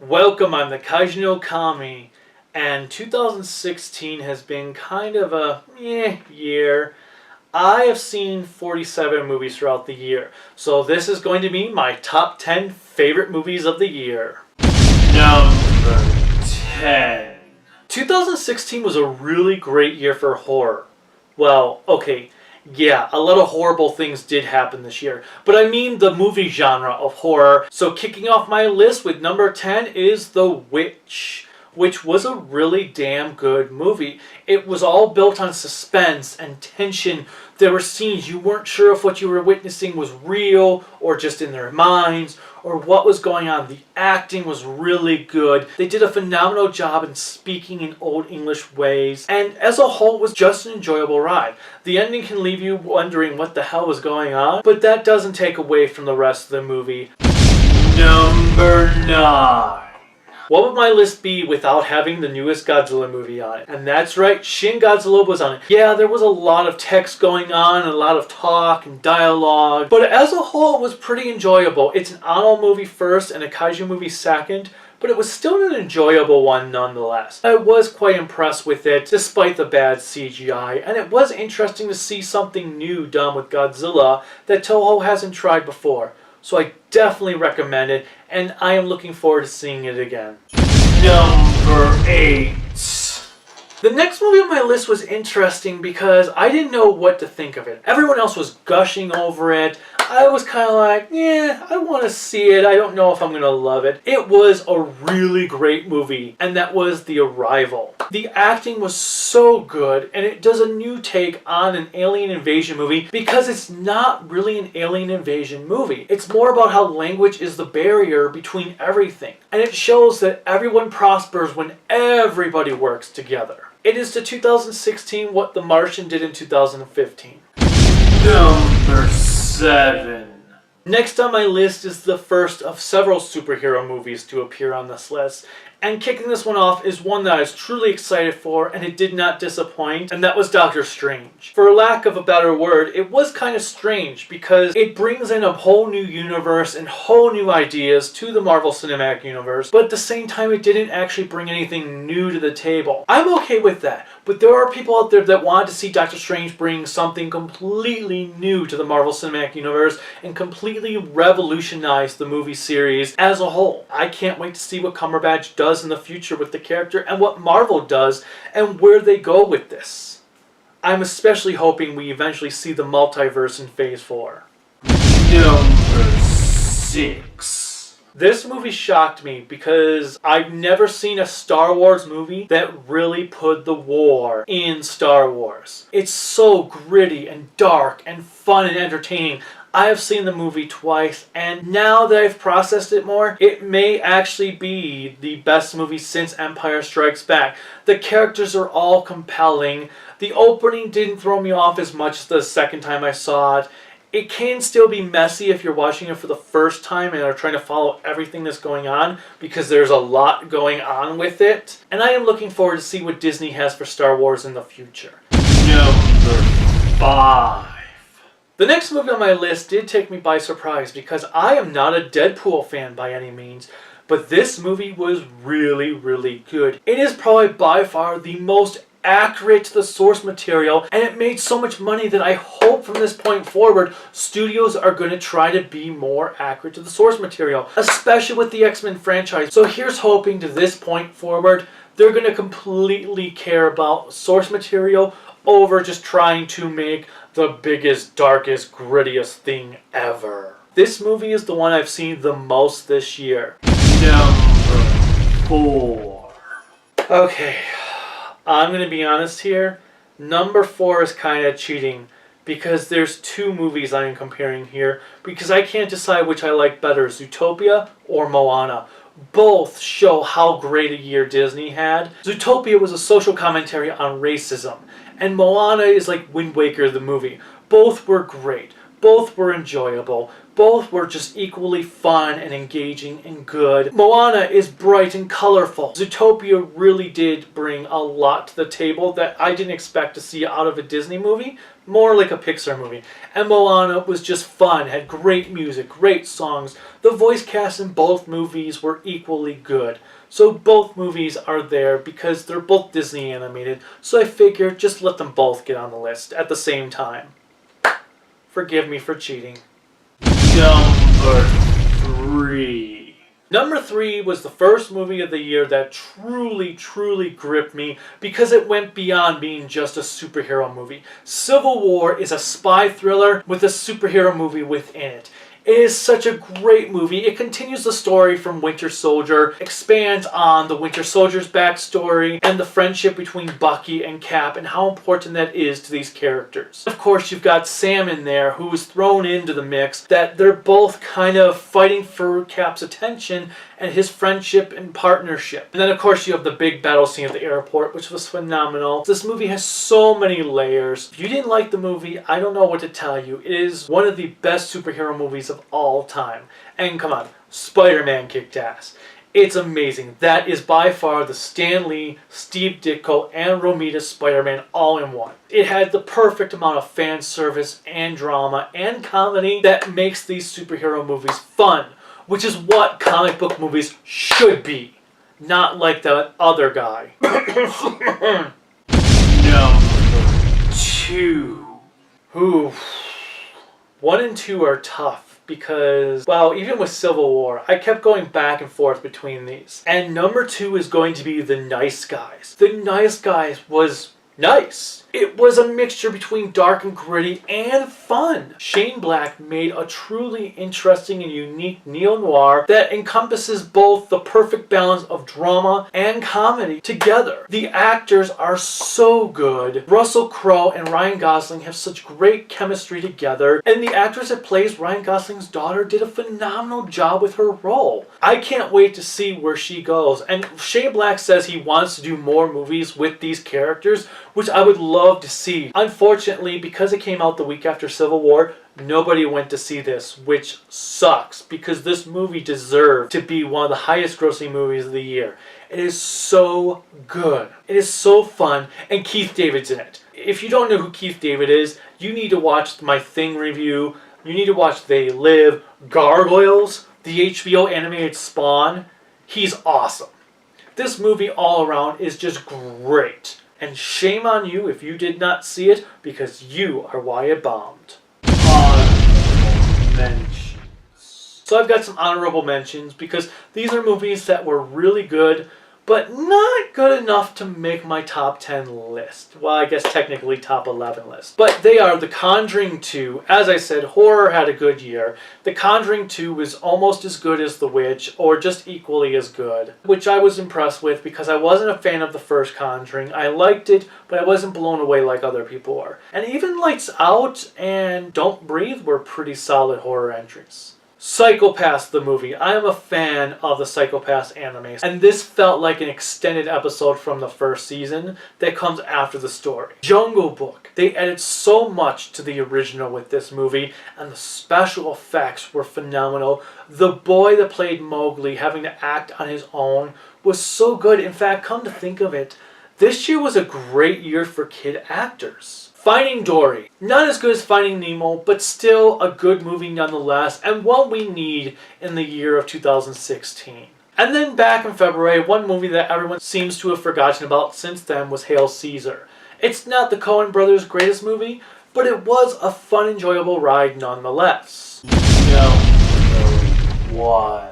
Welcome, I'm the Kaiju no Kami, and 2016 has been kind of a year. I have seen 47 movies throughout the year, so this is going to be my top 10 favorite movies of the year. Number 10. 2016 was a really great year for horror. Well, okay, yeah, a lot of horrible things did happen this year, but I mean the movie genre of horror. So kicking off my list with number 10 is The Witch, which was a really damn good movie. It was all built on suspense and tension. There were scenes you weren't sure if what you were witnessing was real or just in their minds or what was going on. The acting was really good. They did a phenomenal job in speaking in Old English ways, and as a whole it was just an enjoyable ride. The ending can leave you wondering what the hell was going on, but that doesn't take away from the rest of the movie. Number 9. What would my list be without having the newest Godzilla movie on it? And that's right, Shin Godzilla was on it. Yeah, there was a lot of text going on, and a lot of talk and dialogue, but as a whole it was pretty enjoyable. It's an Anno movie first and a Kaiju movie second, but it was still an enjoyable one nonetheless. I was quite impressed with it, despite the bad CGI, and it was interesting to see something new done with Godzilla that Toho hasn't tried before. So I definitely recommend it, and I am looking forward to seeing it again. Number 8. The next movie on my list was interesting because I didn't know what to think of it. Everyone else was gushing over it. I was kind of like, yeah, I want to see it. I don't know if I'm going to love it. It was a really great movie, and that was The Arrival. The acting was so good, and it does a new take on an alien invasion movie because it's not really an alien invasion movie. It's more about how language is the barrier between everything, and it shows that everyone prospers when everybody works together. It is to 2016 what The Martian did in 2015. Number 7. Next on my list is the first of several superhero movies to appear on this list. And kicking this one off is one that I was truly excited for, and it did not disappoint, and that was Doctor Strange. For lack of a better word, it was kind of strange because it brings in a whole new universe and whole new ideas to the Marvel Cinematic Universe, but at the same time it didn't actually bring anything new to the table. I'm okay with that, but there are people out there that wanted to see Doctor Strange bring something completely new to the Marvel Cinematic Universe and completely revolutionize the movie series as a whole. I can't wait to see what Cumberbatch does in the future with the character and what Marvel does and where they go with this. I'm especially hoping we eventually see the multiverse in Phase 4. Number 6. This movie shocked me because I've never seen a Star Wars movie that really put the war in Star Wars. It's so gritty and dark and fun and entertaining. I have seen the movie twice, and now that I've processed it more, it may actually be the best movie since Empire Strikes Back. The characters are all compelling. The opening didn't throw me off as much as the second time I saw it. It can still be messy if you're watching it for the first time and are trying to follow everything that's going on because there's a lot going on with it. And I am looking forward to see what Disney has for Star Wars in the future. Number 5. The next movie on my list did take me by surprise because I am not a Deadpool fan by any means, but this movie was really, really good. It is probably by far the most accurate to the source material, and it made so much money that I hope from this point forward studios are going to try to be more accurate to the source material, especially with the X-Men franchise. So here's hoping to this point forward they're going to completely care about source material over just trying to make the biggest, darkest, grittiest thing ever. This movie is the one I've seen the most this year. Number 4. Okay, I'm going to be honest here. Number 4 is kind of cheating because there's two movies I am comparing here because I can't decide which I like better, Zootopia or Moana. Both show how great a year Disney had. Zootopia was a social commentary on racism, and Moana is like Wind Waker the movie. Both were great. Both were enjoyable. both were just equally fun and engaging and good. Moana is bright and colorful. Zootopia really did bring a lot to the table that I didn't expect to see out of a Disney movie, more like a Pixar movie. And Moana was just fun, had great music, great songs. The voice cast in both movies were equally good. So both movies are there because they're both Disney animated, so I figured just let them both get on the list at the same time. Forgive me for cheating. Number 3. Number 3 was the first movie of the year that truly gripped me because it went beyond being just a superhero movie. Civil War is a spy thriller with a superhero movie within it. It is such a great movie. It continues the story from Winter Soldier, expands on the Winter Soldier's backstory, and the friendship between Bucky and Cap and how important that is to these characters. Of course, you've got Sam in there who is thrown into the mix, that they're both kind of fighting for Cap's attention and his friendship and partnership. And then of course you have the big battle scene at the airport, which was phenomenal. This movie has so many layers. If you didn't like the movie, I don't know what to tell you. It is one of the best superhero movies of all time. And come on, Spider-Man kicked ass. It's amazing. That is by far the Stan Lee, Steve Ditko, and Romita Spider-Man all in one. It had the perfect amount of fan service and drama and comedy that makes these superhero movies fun, which is what comic book movies should be. Not like that other guy. Number 2. Ooh. 1 and 2 are tough because, well, even with Civil War, I kept going back and forth between these. And number 2 is going to be The Nice Guys. The Nice Guys was nice. It was a mixture between dark and gritty and fun. Shane Black made a truly interesting and unique neo-noir that encompasses both the perfect balance of drama and comedy together. The actors are so good. Russell Crowe and Ryan Gosling have such great chemistry together, and the actress that plays Ryan Gosling's daughter did a phenomenal job with her role. I can't wait to see where she goes, and Shane Black says he wants to do more movies with these characters, which I would love to see. Unfortunately, because it came out the week after Civil War, nobody went to see this, which sucks because this movie deserved to be one of the highest grossing movies of the year. It is so good. It is so fun, and Keith David's in it. If you don't know who Keith David is, you need to watch my Thing review. You need to watch They Live, Gargoyles, the HBO animated Spawn. He's awesome. This movie all around is just great. And shame on you if you did not see it, because you are why it bombed. Honorable mentions. So I've got some honorable mentions because these are movies that were really good, but not good enough to make my top 10 list. Well, I guess technically top 11 list. But they are The Conjuring 2. As I said, horror had a good year. The Conjuring 2 was almost as good as The Witch, or just equally as good, which I was impressed with because I wasn't a fan of the first Conjuring. I liked it, but I wasn't blown away like other people were. And even Lights Out and Don't Breathe were pretty solid horror entries. Psycho-Pass the movie. I am a fan of the Psycho-Pass anime, and this felt like an extended episode from the first season that comes after the story. Jungle Book. They added so much to the original with this movie, and the special effects were phenomenal. The boy that played Mowgli having to act on his own was so good. In fact, come to think of it, this year was a great year for kid actors. Finding Dory. Not as good as Finding Nemo, but still a good movie nonetheless, and one we need in the year of 2016. And then back in February, one movie that everyone seems to have forgotten about since then was Hail Caesar. It's not the Coen brothers' greatest movie, but it was a fun, enjoyable ride nonetheless. Number 1.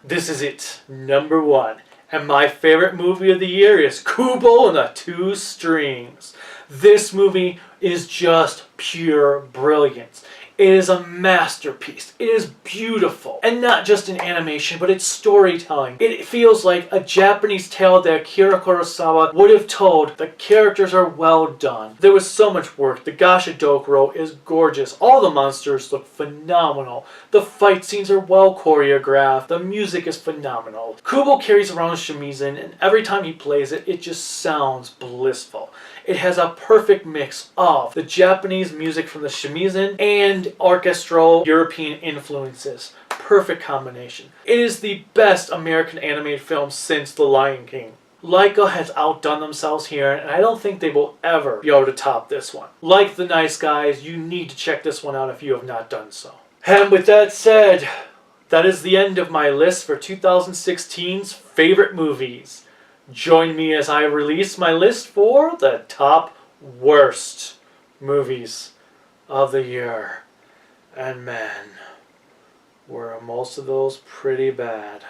This is it. Number 1. And my favorite movie of the year is Kubo and the Two Strings. This movie is just pure brilliance. It is a masterpiece. It is beautiful. And not just in animation, but it's storytelling. It feels like a Japanese tale that Akira Kurosawa would have told. The characters are well done. There was so much work. The Gashadokuro is gorgeous. All the monsters look phenomenal. The fight scenes are well choreographed. The music is phenomenal. Kubo carries around a shamisen, and every time he plays it, it just sounds blissful. It has a perfect mix of the Japanese music from the shamisen and orchestral European influences. Perfect combination. It is the best American animated film since The Lion King. Laika has outdone themselves here, and I don't think they will ever be able to top this one. Like The Nice Guys, you need to check this one out if you have not done so. And with that said, that is the end of my list for 2016's favorite movies. Join me as I release my list for the top worst movies of the year. And man, were most of those pretty bad.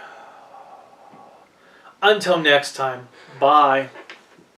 Until next time, bye.